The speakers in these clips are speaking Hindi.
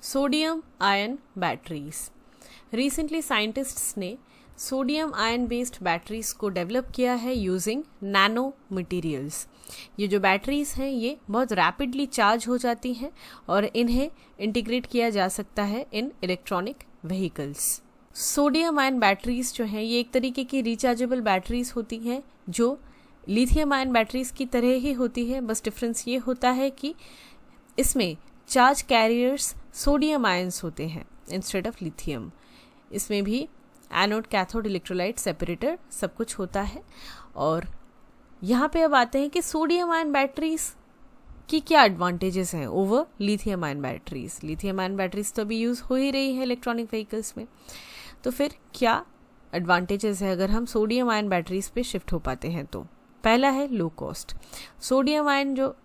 Sodium ion batteries. Recently scientists ने सोडियम आयन बेस्ड बैटरीज को डेवलप किया है यूजिंग नैनो मटेरियल्स। ये जो बैटरीज हैं ये बहुत रैपिडली चार्ज हो जाती हैं और इन्हें इंटीग्रेट किया जा सकता है इन electronic vehicles. Sodium ion batteries जो हैं ये एक तरीके की रिचार्जेबल बैटरीज होती हैं जो लिथियम आयन बैटरीज की तरह ही होती है, बस डिफरेंस ये होता है कि इसमें चार्ज कैरियर्स सोडियम आयंस होते हैं इंस्टेड ऑफ लिथियम। इसमें भी एनोड कैथोड इलेक्ट्रोलाइट सेपरेटर सब कुछ होता है। और यहाँ पे अब आते हैं कि सोडियम आयन बैटरीज की क्या एडवांटेजेस हैं over lithium ion batteries. Lithium ion batteries तो अभी यूज़ हो ही रही है इलेक्ट्रॉनिक व्हीकल्स में, तो फिर क्या एडवांटेजेस है अगर हम सोडियम आयन बैटरीज पे शिफ्ट हो पाते हैं तो। पहला है लो कॉस्ट। सोडियम आयन जो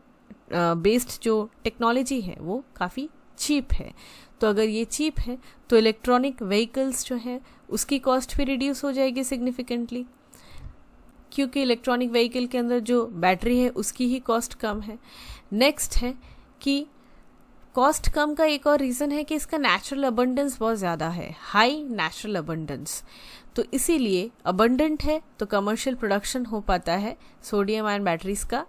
बेस्ड जो टेक्नोलॉजी है वो काफ़ी चीप है, तो अगर ये चीप है तो इलेक्ट्रॉनिक व्हीकल्स जो है उसकी कॉस्ट भी रिड्यूस हो जाएगी सिग्निफिकेंटली, क्योंकि इलेक्ट्रॉनिक व्हीकल के अंदर जो बैटरी है उसकी ही कॉस्ट कम है। नेक्स्ट है कि कॉस्ट कम का एक और रीज़न है कि इसका नेचुरल अबंडेंस बहुत ज़्यादा है, हाई नेचुरल अबंडेंस, तो इसीलिए अबंडेंट है तो कमर्शियल प्रोडक्शन हो पाता है सोडियम आयन बैटरीज का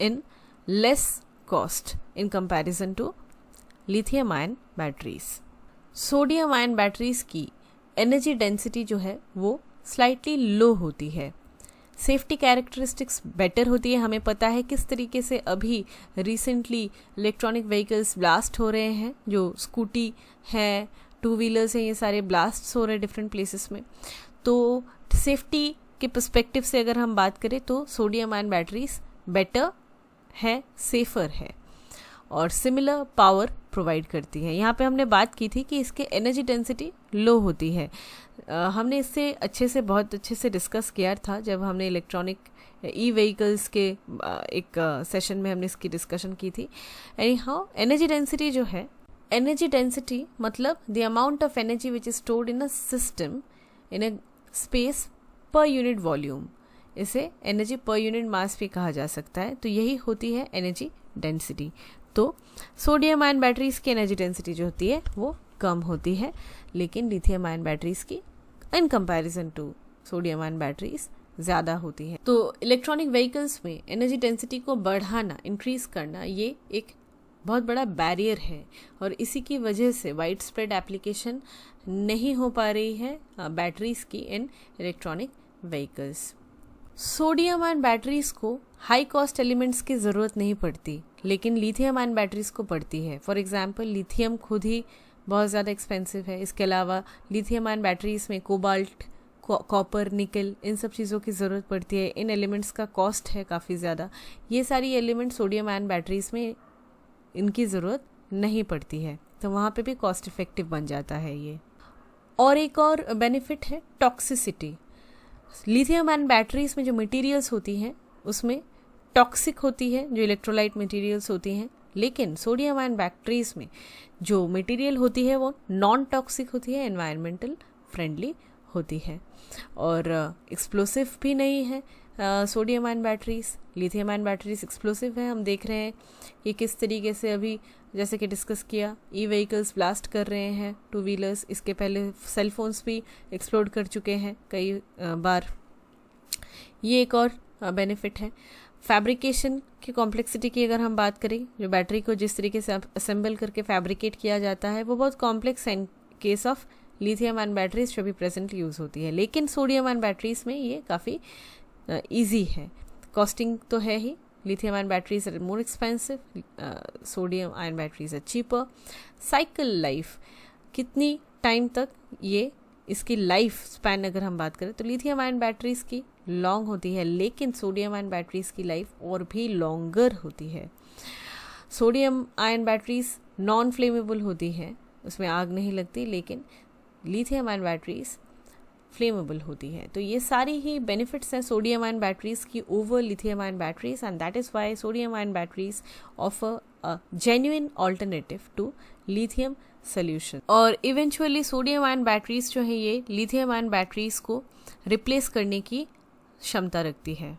in less cost in comparison to lithium ion batteries. Sodium ion batteries की एनर्जी डेंसिटी जो है वो स्लाइटली लो होती है। सेफ्टी कैरेक्टरिस्टिक्स बेटर होती है। हमें पता है किस तरीके से अभी रिसेंटली इलेक्ट्रॉनिक व्हीकल्स ब्लास्ट हो रहे हैं, जो स्कूटी है, टू व्हीलर्स हैं, ये सारे ब्लास्ट हो रहे हैं डिफरेंट प्लेसेस में। तो सेफ्टी के पर्सपेक्टिव से अगर हम बात करें तो सोडियम आयन बैटरीज बेटर है, सेफर है और सिमिलर पावर प्रोवाइड करती है। यहाँ पे हमने बात की थी कि इसके एनर्जी डेंसिटी लो होती है। हमने इससे बहुत अच्छे से डिस्कस किया था जब हमने इलेक्ट्रॉनिक ई व्हीकल्स के एक सेशन में हमने इसकी डिस्कशन की थी। एनी हाउ एनर्जी डेंसिटी जो है, एनर्जी डेंसिटी मतलब the amount of energy which is stored in a system in a space per unit volume, इसे एनर्जी पर यूनिट मास भी कहा जा सकता है। तो यही होती है एनर्जी डेंसिटी। तो सोडियम आयन बैटरीज की एनर्जी डेंसिटी जो होती है वो कम होती है, लेकिन लिथियम आयन बैटरीज की in comparison to sodium ion batteries ज़्यादा होती है। तो इलेक्ट्रॉनिक व्हीकल्स में एनर्जी डेंसिटी को बढ़ाना, इंक्रीज करना, ये एक बहुत बड़ा बैरियर है और इसी की वजह से वाइड स्प्रेड एप्लीकेशन नहीं हो पा रही है बैटरीज की इन electronic vehicles. Sodium ion batteries को हाई कॉस्ट एलिमेंट्स की ज़रूरत नहीं पड़ती, लेकिन लिथियम आयन बैटरीज को पड़ती है। फॉर एग्जांपल लिथियम खुद ही बहुत ज़्यादा एक्सपेंसिव है। इसके अलावा लिथियम आयन बैटरीज में कोबाल्ट, कॉपर, निकल, इन सब चीज़ों की ज़रूरत पड़ती है। इन एलिमेंट्स का कॉस्ट है काफ़ी ज़्यादा। ये सारी एलिमेंट सोडियम आयन बैटरीज में इनकी ज़रूरत नहीं पड़ती है, तो वहाँ पे भी कॉस्ट इफेक्टिव बन जाता है ये। और एक और बेनिफिट है टॉक्सिसिटी। लिथियम आयन बैटरीज में जो मटेरियल्स होती हैं उसमें टॉक्सिक होती है, जो इलेक्ट्रोलाइट मटेरियल्स होती हैं, लेकिन सोडियम आयन बैटरीज में जो मटेरियल होती है वो नॉन टॉक्सिक होती है, एनवायरमेंटल फ्रेंडली होती है और एक्सप्लोसिव भी नहीं है। Sodium ion batteries, lithium ion batteries explosive है। हम देख रहे हैं कि किस तरीके से अभी जैसे कि डिस्कस किया ई व्हीकल्स ब्लास्ट कर रहे हैं, टू व्हीलर्स, इसके पहले सेल फोन्स भी एक्सप्लोड कर चुके हैं कई बार। ये एक और बेनिफिट है। फैब्रिकेशन की कॉम्प्लेक्सिटी की अगर हम बात करें, जो बैटरी को जिस तरीके से असेंबल करके फैब्रिकेट किया जाता है वो बहुत कॉम्प्लेक्स है in case of lithium ion batteries जो भी प्रेजेंटली यूज़ होती है, लेकिन सोडियम आयन बैटरीज में ये काफ़ी ईजी है। कॉस्टिंग तो है ही, lithium ion batteries are more expensive, sodium ion batteries are cheaper. Cycle life, कितनी टाइम तक ये इसकी लाइफ स्पैन अगर हम बात करें तो लिथियम आयन बैटरीज की लॉन्ग होती है, लेकिन सोडियम आयन बैटरीज की लाइफ और भी लॉन्गर होती है। Sodium ion batteries non flammable होती है, उसमें आग नहीं लगती, लेकिन लिथियम आयन बैटरीज फ्लेमेबल होती है। तो ये सारी ही बेनिफिट्स हैं सोडियम आयन बैटरीज की over lithium ion batteries, and that is why sodium ion batteries offer a genuine alternative to lithium solution. और इवेंचुअली सोडियम आयन बैटरीज जो है ये लिथियम आयन बैटरीज को रिप्लेस करने की क्षमता रखती है।